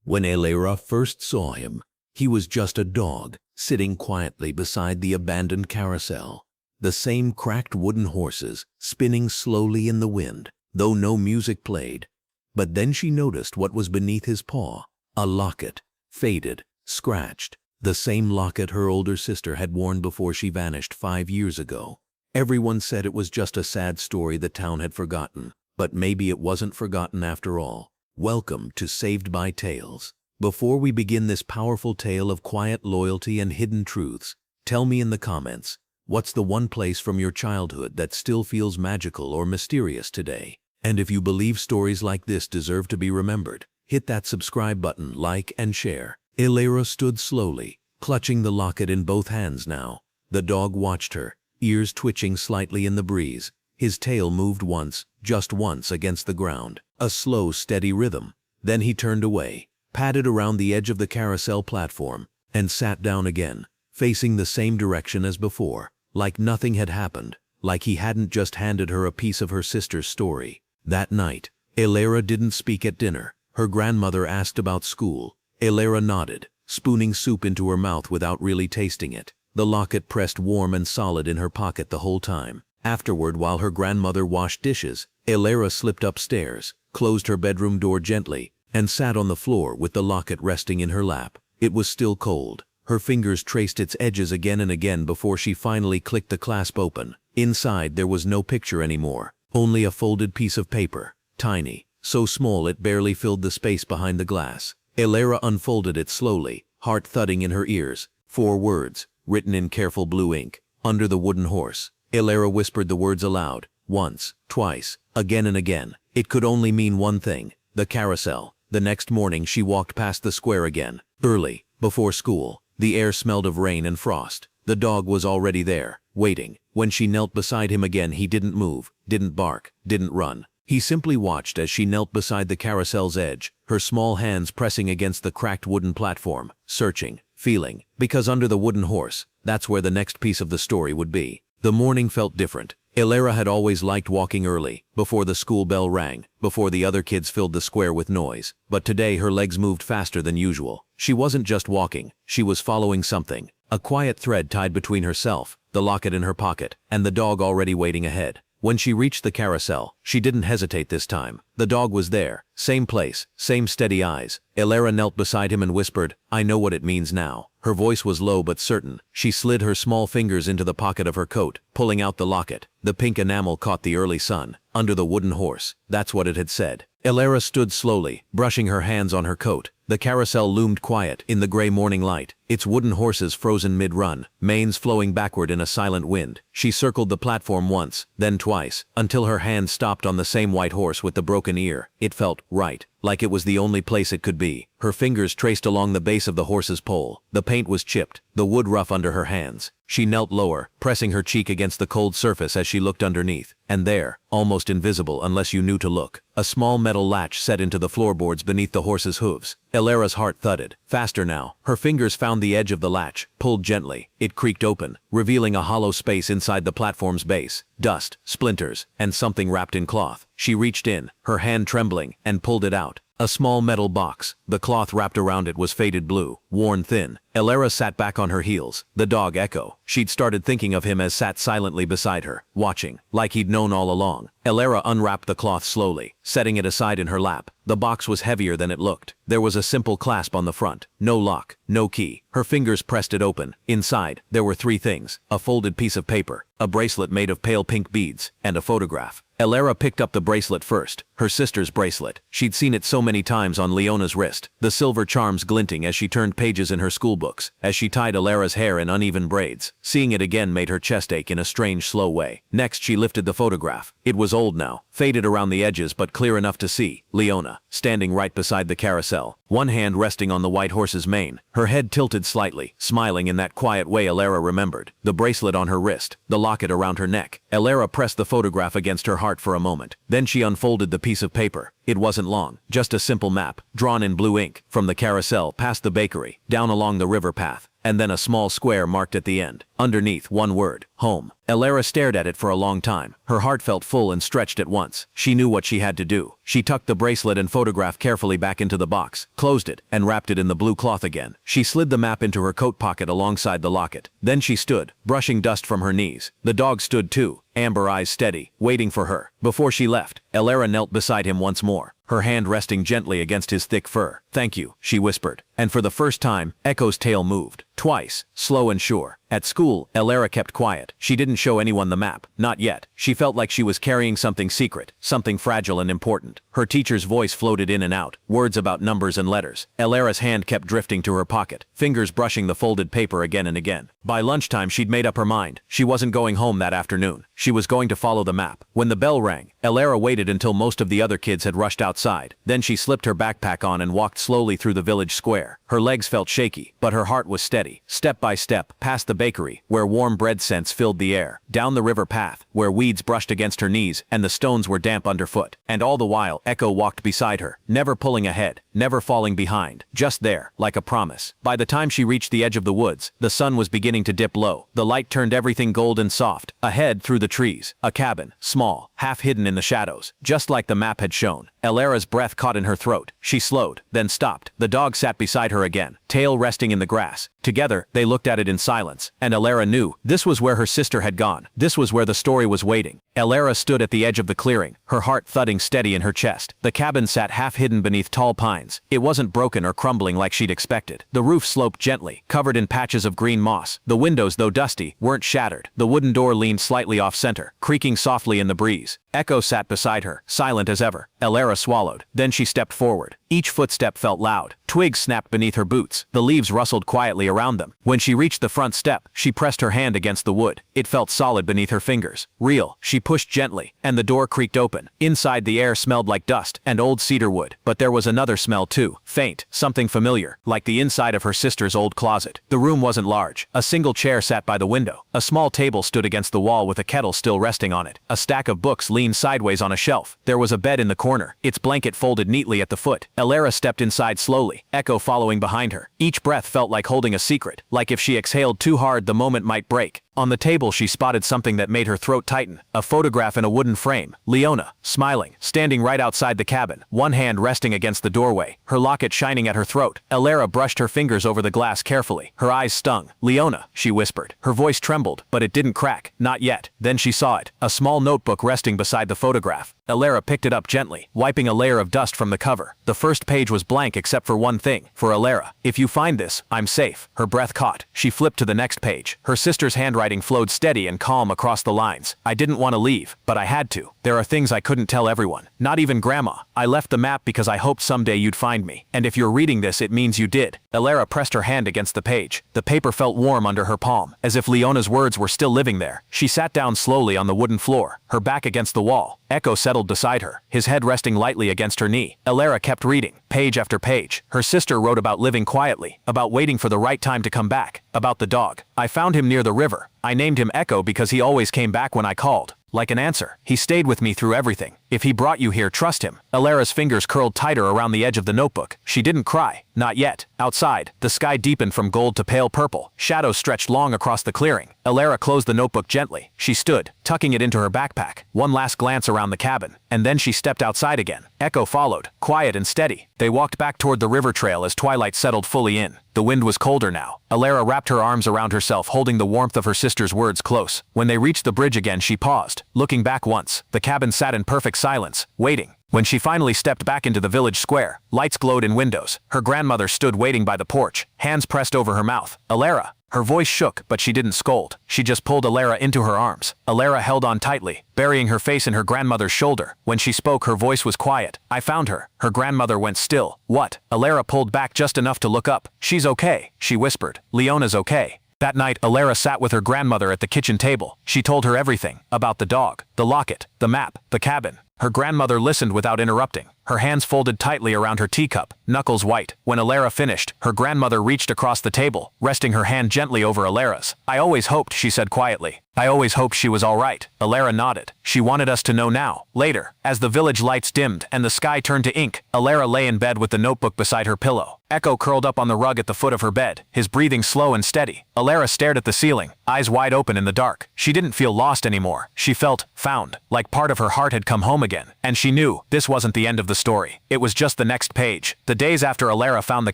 When Elera first saw him, he was just a dog sitting quietly beside the abandoned carousel. The same cracked wooden horses spinning slowly in the wind, though no music played. But then she noticed what was beneath his paw, a locket, faded, scratched, the same locket her older sister had worn before she vanished 5 years ago. Everyone said it was just a sad story the town had forgotten, but maybe it wasn't forgotten after all. Welcome to Saved by Tales. Before we begin this powerful tale of quiet loyalty and hidden truths, tell me in the comments, what's the one place from your childhood that still feels magical or mysterious today? And if you believe stories like this deserve to be remembered, hit that subscribe button, like and share. Elera stood slowly, clutching the locket in both hands now. The dog watched her, ears twitching slightly in the breeze. His tail moved once, just once against the ground, a slow, steady rhythm. Then he turned away, padded around the edge of the carousel platform, and sat down again, facing the same direction as before, like nothing had happened, like he hadn't just handed her a piece of her sister's story. That night, Elera didn't speak at dinner. Her grandmother asked about school. Elera nodded, spooning soup into her mouth without really tasting it, the locket pressed warm and solid in her pocket the whole time. Afterward, while her grandmother washed dishes, Elera slipped upstairs, closed her bedroom door gently, and sat on the floor with the locket resting in her lap. It was still cold. Her fingers traced its edges again and again before she finally clicked the clasp open. Inside there was no picture anymore, only a folded piece of paper, tiny, so small it barely filled the space behind the glass. Elera unfolded it slowly, heart thudding in her ears. 4 words, written in careful blue ink, under the wooden horse. Elera whispered the words aloud, once, twice, again and again. It could only mean one thing, the carousel. The next morning she walked past the square again, early, before school. The air smelled of rain and frost. The dog was already there, waiting. When she knelt beside him again, he didn't move, didn't bark, didn't run. He simply watched as she knelt beside the carousel's edge, her small hands pressing against the cracked wooden platform, searching, feeling, because under the wooden horse, that's where the next piece of the story would be. The morning felt different. Elera had always liked walking early, before the school bell rang, before the other kids filled the square with noise. But today her legs moved faster than usual. She wasn't just walking, she was following something. A quiet thread tied between herself, the locket in her pocket, and the dog already waiting ahead. When she reached the carousel, she didn't hesitate this time. The dog was there, same place, same steady eyes. Elera knelt beside him and whispered, "I know what it means now." Her voice was low but certain. She slid her small fingers into the pocket of her coat, pulling out the locket. The pink enamel caught the early sun, under the wooden horse. That's what it had said. Elera stood slowly, brushing her hands on her coat. The carousel loomed quiet in the gray morning light, its wooden horses frozen mid-run, manes flowing backward in a silent wind. She circled the platform once, then twice, until her hand stopped on the same white horse with the broken ear. It felt right, like it was the only place it could be. Her fingers traced along the base of the horse's pole. The paint was chipped, the wood rough under her hands. She knelt lower, pressing her cheek against the cold surface as she looked underneath. And there, almost invisible unless you knew to look, a small metal latch set into the floorboards beneath the horse's hooves. Elera's heart thudded. Faster now. Her fingers found the edge of the latch, pulled gently. It creaked open, revealing a hollow space inside the platform's base. Dust, splinters, and something wrapped in cloth. She reached in, her hand trembling, and pulled it out. A small metal box. The cloth wrapped around it was faded blue, worn thin. Elera sat back on her heels. The dog Echo. She'd started thinking of him as sat silently beside her, watching, like he'd known all along. Elera unwrapped the cloth slowly, setting it aside in her lap. The box was heavier than it looked. There was a simple clasp on the front. No lock, no key. Her fingers pressed it open. Inside, there were 3 things. A folded piece of paper, a bracelet made of pale pink beads, and a photograph. Elera picked up the bracelet first, her sister's bracelet. She'd seen it so many times on Leona's wrist, the silver charms glinting as she turned pages in her school books, as she tied Elera's hair in uneven braids. Seeing it again made her chest ache in a strange, slow way. Next she lifted the photograph. It was old now, faded around the edges but clear enough to see. Leona, standing right beside the carousel, one hand resting on the white horse's mane, her head tilted slightly, smiling in that quiet way Elera remembered. The bracelet on her wrist, the locket around her neck. Elera pressed the photograph against her heart for a moment. Then she unfolded the piece of paper. It wasn't long, just a simple map, drawn in blue ink, from the carousel past the bakery, down along the river path, and then a small square marked at the end. Underneath, one word: home. Elara stared at it for a long time. Her heart felt full and stretched at once. She knew what she had to do. She tucked the bracelet and photograph carefully back into the box, closed it, and wrapped it in the blue cloth again. She slid the map into her coat pocket alongside the locket. Then she stood, brushing dust from her knees. The dog stood too, amber eyes steady, waiting for her. Before she left, Elara knelt beside him once more, her hand resting gently against his thick fur. "Thank you," she whispered. And for the first time, Echo's tail moved. Twice, slow and sure. At school, Elara kept quiet. She didn't show anyone the map. Not yet. She felt like she was carrying something secret, something fragile and important. Her teacher's voice floated in and out, words about numbers and letters. Elara's hand kept drifting to her pocket, fingers brushing the folded paper again and again. By lunchtime, she'd made up her mind. She wasn't going home that afternoon. She was going to follow the map. When the bell rang, Elara waited until most of the other kids had rushed outside. Then she slipped her backpack on and walked slowly through the village square. Her legs felt shaky, but her heart was steady. Step by step, past the bakery, where warm bread scents filled the air, down the river path, where weeds brushed against her knees and the stones were damp underfoot. And all the while, Echo walked beside her, never pulling ahead, never falling behind, just there, like a promise. By the time she reached the edge of the woods, the sun was beginning to dip low. The light turned everything gold and soft. Ahead, through the trees, a cabin, small, half hidden in the shadows, just like the map had shown. Elara's breath caught in her throat. She slowed, then stopped. The dog sat beside her again, tail resting in the grass. Together, they looked at it in silence, and Elara knew this was where her sister had gone. This was where the story was waiting. Elara stood at the edge of the clearing, her heart thudding steady in her chest. The cabin sat half hidden beneath tall pines. It wasn't broken or crumbling like she'd expected. The roof sloped gently, covered in patches of green moss. The windows, though dusty, weren't shattered. The wooden door leaned slightly off-center, creaking softly in the breeze. Echo sat beside her, silent as ever. Elara swallowed. Then she stepped forward. Each footstep felt loud. Twigs snapped beneath her boots. The leaves rustled quietly around them. When she reached the front step, she pressed her hand against the wood. It felt solid beneath her fingers. Real. She pushed gently, and the door creaked open. Inside, the air smelled like dust and old cedar wood. But there was another smell too. Faint. Something familiar. Like the inside of her sister's old closet. The room wasn't large. A single chair sat by the window. A small table stood against the wall with a kettle still resting on it. A stack of books leaned sideways on a shelf. There was a bed in the corner, its blanket folded neatly at the foot. Elara stepped inside slowly, Echo following behind her. Each breath felt like holding a secret, like if she exhaled too hard the moment might break. On the table she spotted something that made her throat tighten. A photograph in a wooden frame. Leona, smiling, standing right outside the cabin, one hand resting against the doorway, her locket shining at her throat. Elara brushed her fingers over the glass carefully. Her eyes stung. "Leona," she whispered. Her voice trembled, but it didn't crack. Not yet. Then she saw it. A small notebook resting beside the photograph. Elara picked it up gently, wiping a layer of dust from the cover. The first page was blank except for one thing. For Elara. "If you find this, I'm safe." Her breath caught. She flipped to the next page. Her sister's handwriting flowed steady and calm across the lines. "I didn't want to leave, but I had to. There are things I couldn't tell everyone. Not even Grandma. I left the map because I hoped someday you'd find me. And if you're reading this, it means you did." Elara pressed her hand against the page. The paper felt warm under her palm, as if Leona's words were still living there. She sat down slowly on the wooden floor, her back against the wall. Echo settled beside her, his head resting lightly against her knee. Elara kept reading, page after page. Her sister wrote about living quietly, about waiting for the right time to come back, about the dog. "I found him near the river. I named him Echo because he always came back when I called. Like an answer. He stayed with me through everything. If he brought you here, trust him." Elara's fingers curled tighter around the edge of the notebook. She didn't cry. Not yet. Outside, the sky deepened from gold to pale purple. Shadows stretched long across the clearing. Elara closed the notebook gently. She stood, tucking it into her backpack. One last glance around the cabin, and then she stepped outside again. Echo followed, quiet and steady. They walked back toward the river trail as twilight settled fully in. The wind was colder now. Elara wrapped her arms around herself, holding the warmth of her sister's words close. When they reached the bridge again, she paused, looking back once. The cabin sat in perfect silence, waiting. When she finally stepped back into the village square, lights glowed in windows. Her grandmother stood waiting by the porch, hands pressed over her mouth. "Elara." Her voice shook, but she didn't scold. She just pulled Elara into her arms. Elara held on tightly, burying her face in her grandmother's shoulder. When she spoke, her voice was quiet. "I found her." Her grandmother went still. "What?" Elara pulled back just enough to look up. "She's okay," she whispered. "Leona's okay." That night, Elara sat with her grandmother at the kitchen table. She told her everything. About the dog, the locket, the map, the cabin. Her grandmother listened without interrupting, her hands folded tightly around her teacup, knuckles white. When Alara finished, her grandmother reached across the table, resting her hand gently over Alara's. "I always hoped," she said quietly. "I always hoped she was all right." Alara nodded. She wanted us to know now. Later, as the village lights dimmed and the sky turned to ink, Alara lay in bed with the notebook beside her pillow. Echo curled up on the rug at the foot of her bed, his breathing slow and steady. Alara stared at the ceiling, eyes wide open in the dark. She didn't feel lost anymore. She felt found, like part of her heart had come home again. And she knew this wasn't the end of the story. It was just the next page. The days after Alara found the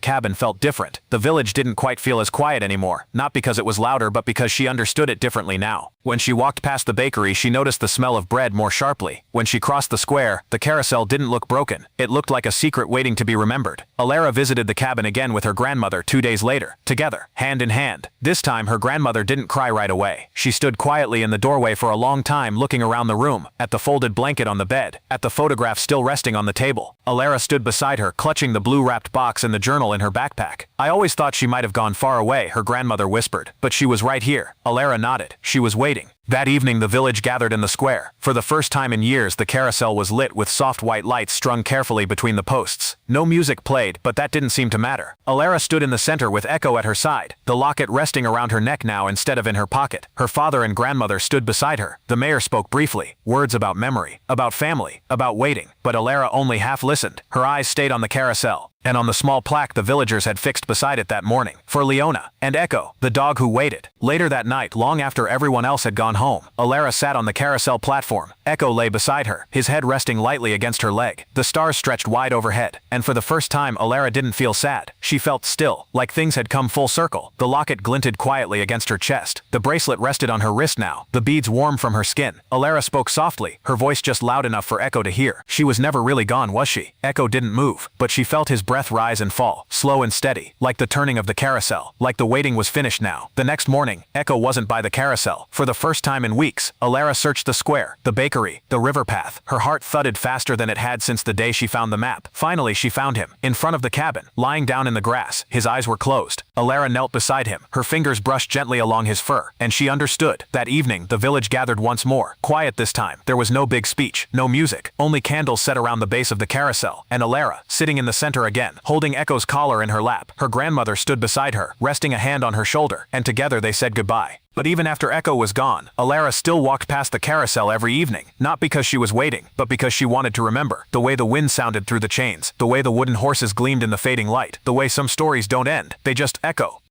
cabin felt different. The village didn't quite feel as quiet anymore, not because it was louder but because she understood it differently now. When she walked past the bakery, she noticed the smell of bread more sharply. When she crossed the square, the carousel didn't look broken. It looked like a secret waiting to be remembered. Alara visited the cabin again with her grandmother 2 days later, together, hand in hand. This time her grandmother didn't cry right away. She stood quietly in the doorway for a long time, looking around the room, at the folded blanket on the bed, at the photograph still resting on the table. Alara stood beside her, clutching the blue-wrapped box and the journal in her backpack. "I always thought she might have gone far away," her grandmother whispered. "But she was right here." Alara nodded. She was waiting. That evening the village gathered in the square. For the first time in years the carousel was lit with soft white lights strung carefully between the posts. No music played, but that didn't seem to matter. Alara stood in the center with Echo at her side, the locket resting around her neck now instead of in her pocket. Her father and grandmother stood beside her. The mayor spoke briefly, words about memory, about family, about waiting. But Alara only half listened. Her eyes stayed on the carousel, and on the small plaque the villagers had fixed beside it that morning. For Leona and Echo, the dog who waited. Later that night, long after everyone else had gone home, Alara sat on the carousel platform. Echo lay beside her, his head resting lightly against her leg. The stars stretched wide overhead, and for the first time Alara didn't feel sad. She felt still, like things had come full circle. The locket glinted quietly against her chest. The bracelet rested on her wrist now, the beads warm from her skin. Alara spoke softly, her voice just loud enough for Echo to hear. She was never really gone, was she? Echo didn't move, but she felt his breath rise and fall, slow and steady, like the turning of the carousel, like the waiting was finished now. The next morning, Echo wasn't by the carousel. For the first time in weeks, Alara searched the square, the bakery, the river path. Her heart thudded faster than it had since the day she found the map. Finally she found him, in front of the cabin, lying down in the grass. His eyes were closed. Alara knelt beside him, her fingers brushed gently along his fur, and she understood. That evening, the village gathered once more. Quiet this time. There was no big speech, no music, only candles set around the base of the carousel, and Alara, sitting in the center again, holding Echo's collar in her lap. Her grandmother stood beside her, resting a hand on her shoulder, and together they said goodbye. But even after Echo was gone, Alara still walked past the carousel every evening, not because she was waiting, but because she wanted to remember. The way the wind sounded through the chains, the way the wooden horses gleamed in the fading light, the way some stories don't end, they just echo.